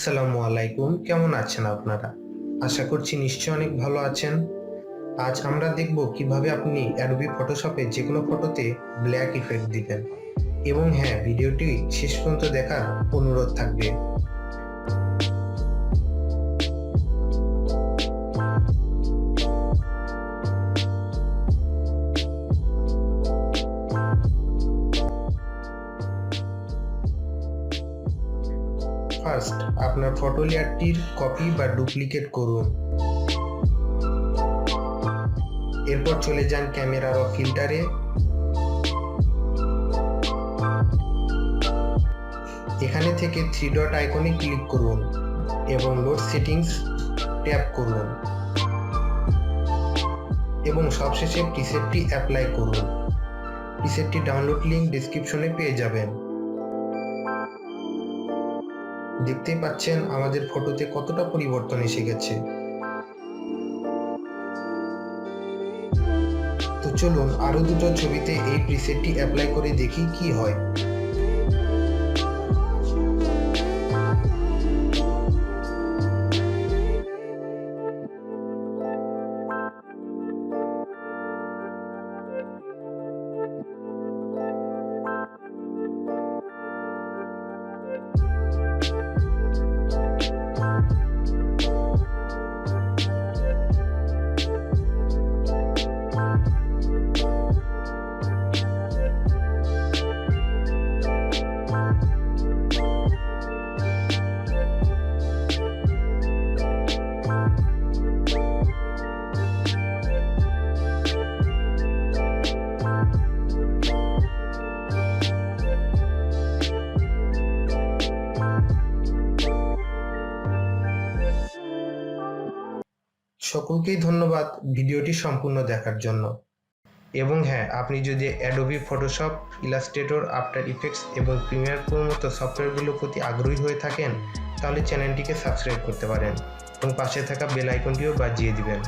আসসালামু আলাইকুম, কেমন আছেন আপনারা? আশা করছি নিশ্চয়ই অনেক ভালো আছেন। আজ আমরা দেখব কিভাবে আপনি অ্যাডোবি ফটোশপে যে কোনো ফটোতে ব্ল্যাক ইফেক্ট দিবেন। এবং হ্যাঁ, ভিডিওটি শেষ পর্যন্ত দেখার অনুরোধ থাকবে। ফার্স্ট, আপনার ফটো লেয়ারটির কপি বা ডুপ্লিকেট করুন। এরপর চলে যান ক্যামেরা বা ফিল্টারে। এখানে থেকে 3 ডট আইকনে ক্লিক করুন এবং লোড সেটিংস ট্যাপ করুন এবং সবশেষে প্রিসেটটি অ্যাপ্লাই করুন। প্রিসেটটি ডাউনলোড লিংক ডেসক্রিপশনে পেয়ে যাবেন। দেখতেই পাচ্ছেন আমাদের ফটোতে কতটা পরিবর্তন এসে গেছে। তো চলুন আরো দুটো ছবিতে এই প্রিসেটটি অ্যাপ্লাই করে দেখি কি হয়। সকলকেই ধন্যবাদ ভিডিওটি সম্পূর্ণ দেখার জন্য। এবং হ্যাঁ, আপনি যদি Adobe Photoshop, Illustrator, after effects এবং প্রিমিয়ার প্রোর মতো সফটওয়্যারগুলোর প্রতি আগ্রহী হয়ে থাকেন, তাহলে চ্যানেলটিকে সাবস্ক্রাইব করতে পারেন এবং পাশে থাকা বেল আইকনটিও বাজিয়ে দিবেন।